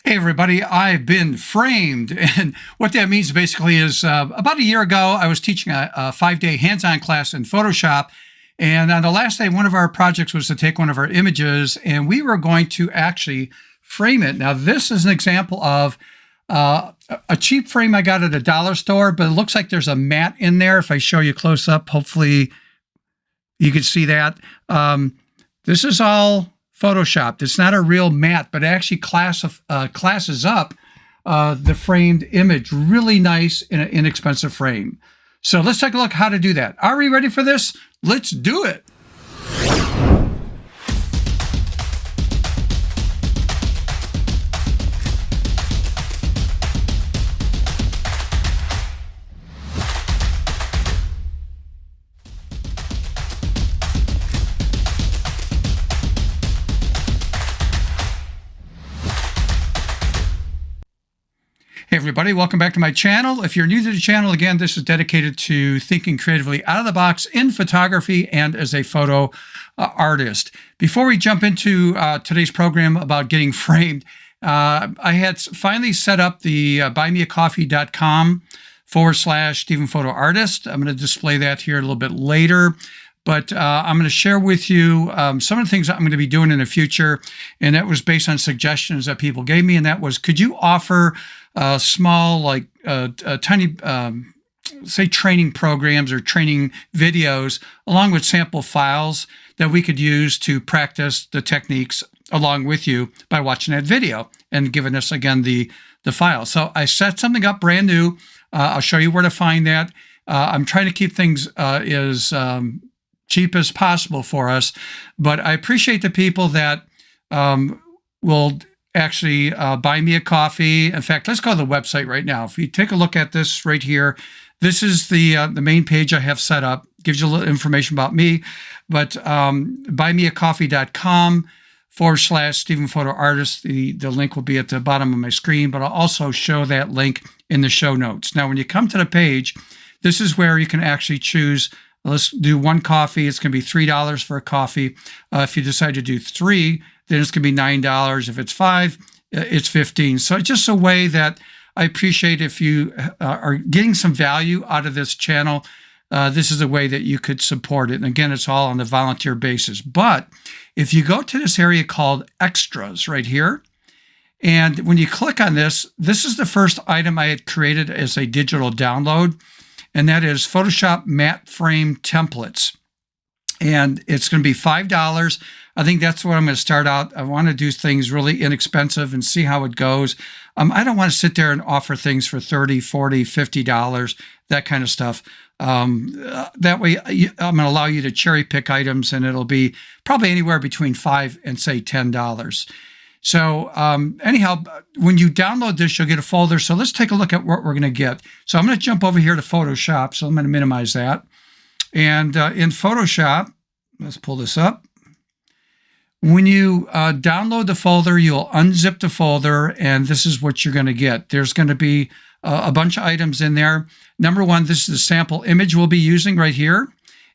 Hey everybody, I've been framed. And what that means basically is about a year ago, I was teaching a 5-day hands-on class in Photoshop. And on the last day, one of our projects was to take one of our images and we were going to actually frame it. Now, this is an example of a cheap frame I got at a dollar store, but it looks like there's a mat in there. If I show you close up, hopefully you can see that. This is all Photoshopped. It's not a real mat, but it actually classes up the framed image. Really nice in an inexpensive frame. So let's take a look how to do that. Are we ready for this? Let's do it. Hey everybody, welcome back to my channel. If you're new to the channel, again, this is dedicated to thinking creatively out of the box in photography and as a photo artist. Before we jump into today's program about getting framed, I had finally set up the buymeacoffee.com/Stephen Photo Artist. I'm going to display that here a little bit later. But I'm going to share with you some of the things that I'm going to be doing in the future. And that was based on suggestions that people gave me. And that was, could you offer small, like tiny, say, training programs or training videos along with sample files that we could use to practice the techniques along with you by watching that video and giving us, again, the file. So I set something up brand new. I'll show you where to find that. I'm trying to keep things as cheap as possible for us, but I appreciate the people that will actually buy me a coffee. In fact, let's go to the website right now. If you take a look at this right here, this is the main page I have set up. Gives you a little information about me, but buymeacoffee.com/Stephen Photo Artist. The link will be at the bottom of my screen, but I'll also show that link in the show notes. Now, when you come to the page, this is where you can actually choose. Let's do one coffee. It's going to be $3 for a coffee. If you decide to do 3, then it's going to be $9. If it's 5, it's $15. So it's just a way that I appreciate if you are getting some value out of this channel. This is a way that you could support it. And again, it's all on a volunteer basis. But if you go to this area called Extras right here, and when you click on this, this is the first item I had created as a digital download. And that is Photoshop matte frame templates. And it's going to be $5. I think that's what I'm going to start out. I want to do things really inexpensive and see how it goes. I don't want to sit there and offer things for $30, $40, $50, that kind of stuff. That way, I'm going to allow you to cherry pick items, and it'll be probably anywhere between $5 and say $10. So anyhow, when you download this, you'll get a folder. So let's take a look at what we're going to get. So I'm going to jump over here to Photoshop. So I'm going to minimize that. And in Photoshop, let's pull this up. When you download the folder, you'll unzip the folder, and this is what you're going to get. There's going to be a bunch of items in there. Number one, this is the sample image we'll be using right here.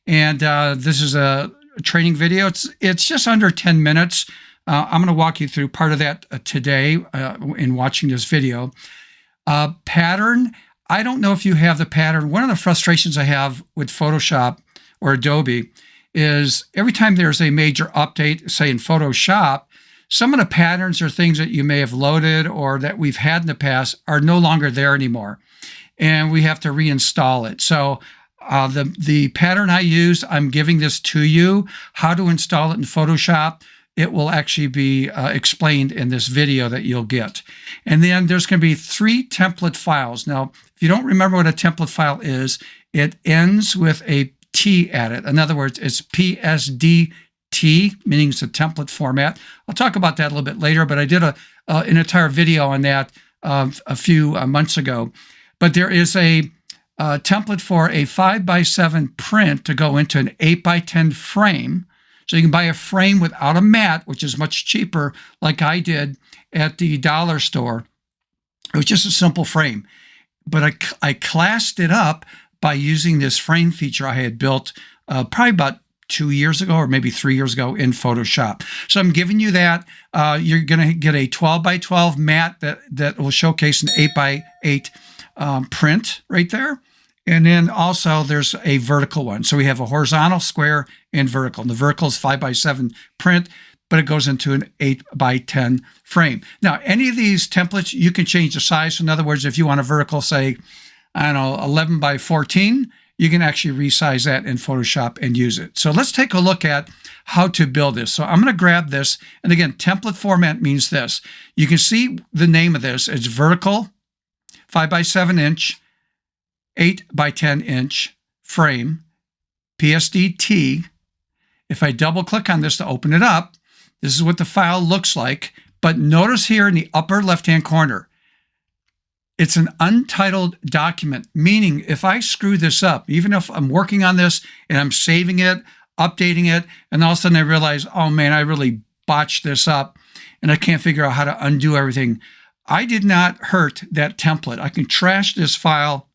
And this is a training video. It's just under 10 minutes. I'm going to walk you through part of that today in watching this video. Pattern, I don't know if you have the pattern. One of the frustrations I have with Photoshop or Adobe is every time there's a major update, say in Photoshop, some of the patterns or things that you may have loaded or that we've had in the past are no longer there anymore. And we have to reinstall it. So the pattern I use, I'm giving this to you, how to install it in Photoshop. It will actually be explained in this video that you'll get. And then there's going to be 3 template files. Now, if you don't remember what a template file is, it ends with a T at it. In other words, it's PSD T, meaning it's a template format. I'll talk about that a little bit later, but I did an entire video on that a few months ago. But there is a template for a 5x7 print to go into an 8x10 frame. So you can buy a frame without a mat, which is much cheaper, like I did at the dollar store. It was just a simple frame. But I classed it up by using this frame feature I had built probably about 2 years ago or maybe 3 years ago in Photoshop. So I'm giving you that. You're going to get a 12 by 12 mat that will showcase an 8 by 8 print right there. And then also there's a vertical one. So we have a horizontal, square, and vertical. And the vertical is 5 by 7 print, but it goes into an 8 by 10 frame. Now, any of these templates, you can change the size. In other words, if you want a vertical, say, I don't know, 11 by 14, you can actually resize that in Photoshop and use it. So let's take a look at how to build this. So I'm going to grab this. And again, template format means this. You can see the name of this. It's vertical, 5 by 7 inch, 8 by 10 inch frame, PSD-T. If I double click on this to open it up, this is what the file looks like. But notice here in the upper left-hand corner, it's an untitled document, meaning if I screw this up, even if I'm working on this and I'm saving it, updating it, and all of a sudden I realize, oh man, I really botched this up and I can't figure out how to undo everything. I did not hurt that template. I can trash this file,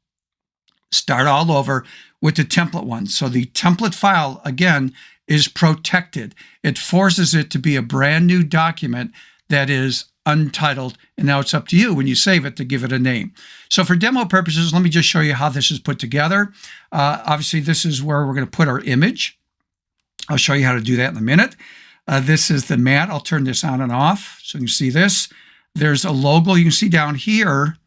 start all over with the template one. So the template file, again, is protected. It forces it to be a brand new document that is untitled, and now it's up to you when you save it to give it a name. So for demo purposes, let me just show you how this is put together. Obviously, this is where we're going to put our image. I'll show you how to do that in a minute. This is the mat. I'll turn this on and off so you can see this. There's a logo you can see down here.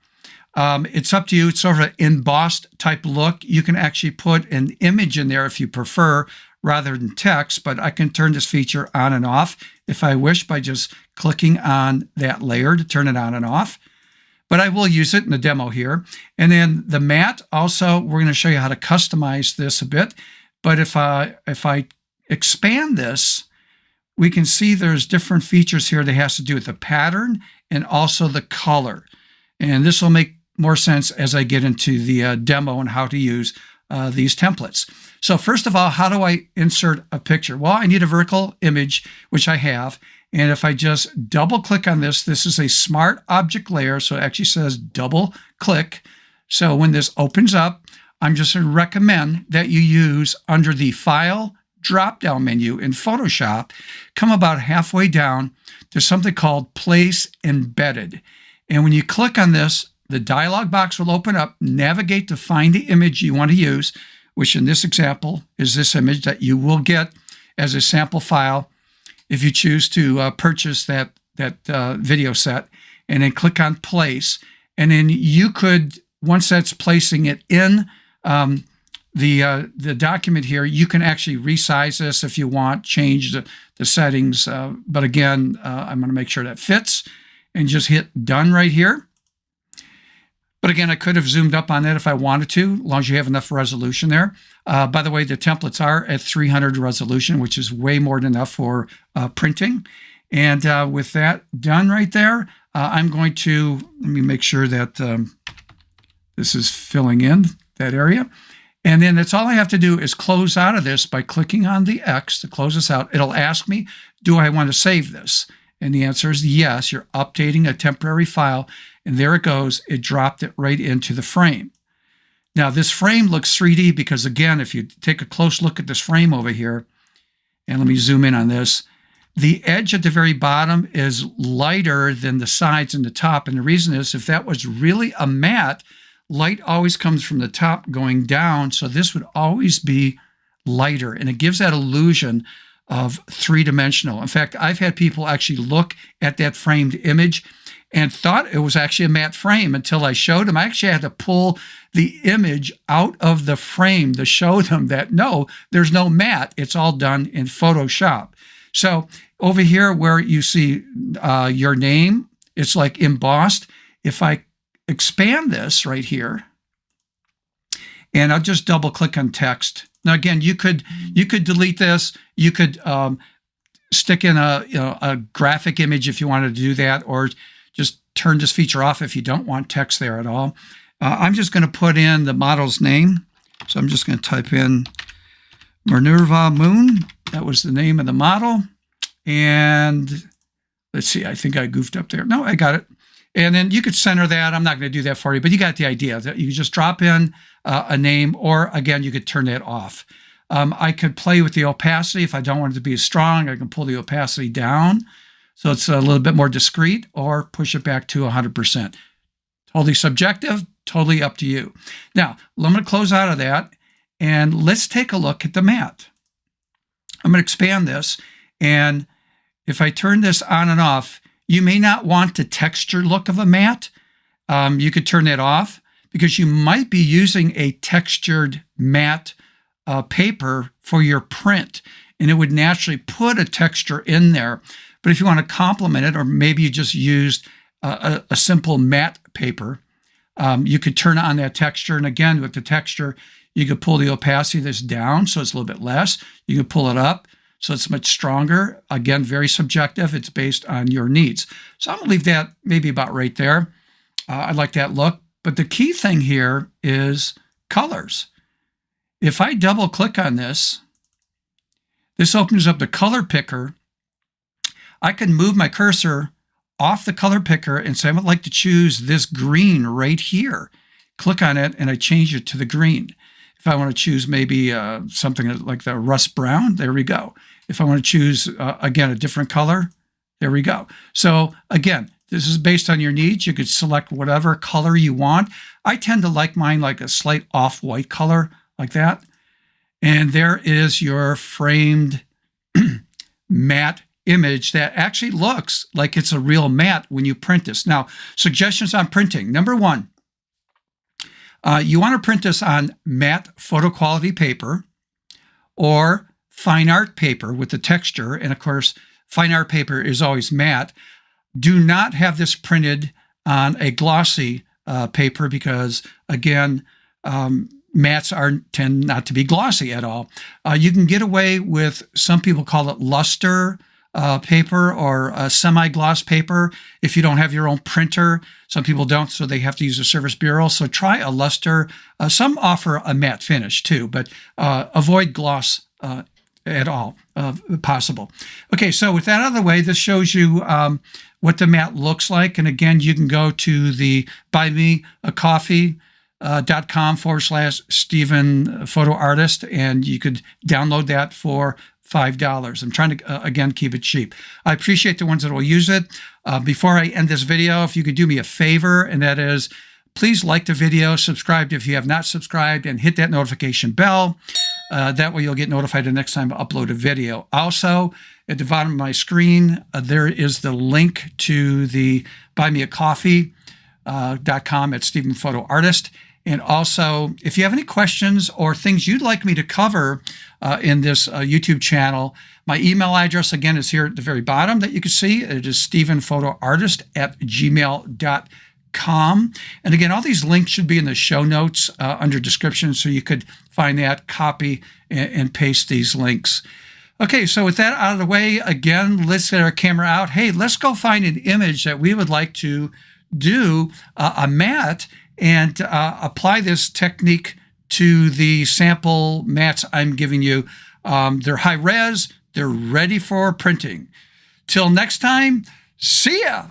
It's up to you. It's sort of an embossed type look. You can actually put an image in there if you prefer rather than text, but I can turn this feature on and off if I wish by just clicking on that layer to turn it on and off. But I will use it in the demo here. And then the mat also, we're going to show you how to customize this a bit. But if I expand this, we can see there's different features here that has to do with the pattern and also the color. And this will make more sense as I get into the demo and how to use these templates. So first of all, how do I insert a picture? Well, I need a vertical image, which I have. And if I just double click on this, this is a smart object layer. So it actually says double click. So when this opens up, I'm just going to recommend that you use under the File drop-down menu in Photoshop, come about halfway down to something called Place Embedded. And when you click on this, the dialog box will open up, navigate to find the image you want to use, which in this example is this image that you will get as a sample file if you choose to purchase that video set, and then click on Place. And then you could, once that's placing it in the document here, you can actually resize this if you want, change the settings. But again, I'm going to make sure that fits and just hit done right here. But again, I could have zoomed up on that if I wanted to, as long as you have enough resolution there. By the way, the templates are at 300 resolution, which is way more than enough for printing. And with that done right there, I'm going to, let me make sure that this is filling in that area. And then that's all I have to do is close out of this by clicking on the X to close this out. It'll ask me, do I want to save this? And the answer is yes. You're updating a temporary file. And there it goes. It dropped it right into the frame. Now, this frame looks 3D because, again, if you take a close look at this frame over here, and let me zoom in on this, the edge at the very bottom is lighter than the sides and the top. And the reason is, if that was really a mat, light always comes from the top going down. So this would always be lighter. And it gives that illusion of three-dimensional. In fact, I've had people actually look at that framed image and thought it was actually a matte frame until I showed them. I actually had to pull the image out of the frame to show them that, no, there's no matte. It's all done in Photoshop. So over here where you see your name, it's like embossed. If I expand this right here, and I'll just double click on text. Now, again, you could delete this. You could stick in a graphic image if you wanted to do that, or just turn this feature off if you don't want text there at all. I'm just going to put in the model's name. So I'm just going to type in Minerva Moon. That was the name of the model. And let's see, I think I goofed up there. No, I got it. And then you could center that. I'm not going to do that for you, but you got the idea that you just drop in a name, or again, you could turn that off. I could play with the opacity. If I don't want it to be as strong, I can pull the opacity down so it's a little bit more discreet, or push it back to 100%. Totally subjective, totally up to you. Now, I'm going to close out of that, and let's take a look at the mat. I'm going to expand this, and if I turn this on and off, you may not want the texture look of a mat. You could turn that off because you might be using a textured matte paper for your print, and it would naturally put a texture in there. But if you want to complement it, or maybe you just used a simple matte paper, you could turn on that texture. And again, with the texture, you could pull the opacity of this down so it's a little bit less. You can pull it up so it's much stronger. Again, very subjective. It's based on your needs. So I'm going to leave that maybe about right there. I like that look. But the key thing here is colors. If I double click on this, this opens up the color picker. I can move my cursor off the color picker and say, I would like to choose this green right here. Click on it and I change it to the green. If I want to choose maybe something like the rust brown, there we go. If I want to choose, again, a different color, there we go. So again, this is based on your needs. You could select whatever color you want. I tend to like mine like a slight off-white color like that. And there is your framed matte image that actually looks like it's a real mat when you print this. Now, suggestions on printing. Number one, you want to print this on matte photo quality paper or fine art paper with the texture. And of course, fine art paper is always matte. Do not have this printed on a glossy paper because, again, mattes tend not to be glossy at all. You can get away with, some people call it luster paper or semi-gloss paper if you don't have your own printer. Some people don't, so they have to use a service bureau. So try a luster. Some offer a matte finish too, but avoid gloss at all possible. Okay, so with that out of the way, this shows you what the mat looks like. And again, you can go to the buymeacoffee.com/Stephen Photo Artist, and you could download that for $5. I'm trying to, again, keep it cheap. I appreciate the ones that will use it. Before I end this video, if you could do me a favor, and that is, please like the video, subscribe if you have not subscribed, and hit that notification bell. That way you'll get notified the next time I upload a video. Also, at the bottom of my screen, there is the link to the buymeacoffee.com at Stephen Photo Artist. And also, if you have any questions or things you'd like me to cover in this YouTube channel, my email address, again, is here at the very bottom that you can see. It is stephenphotoartist@gmail.com. And again, all these links should be in the show notes under description, so you could find that, copy, and paste these links. Okay, so with that out of the way, again, let's get our camera out. Hey, let's go find an image that we would like to do a mat and apply this technique to the sample mats I'm giving you. They're high res, they're ready for printing. Till next time, see ya.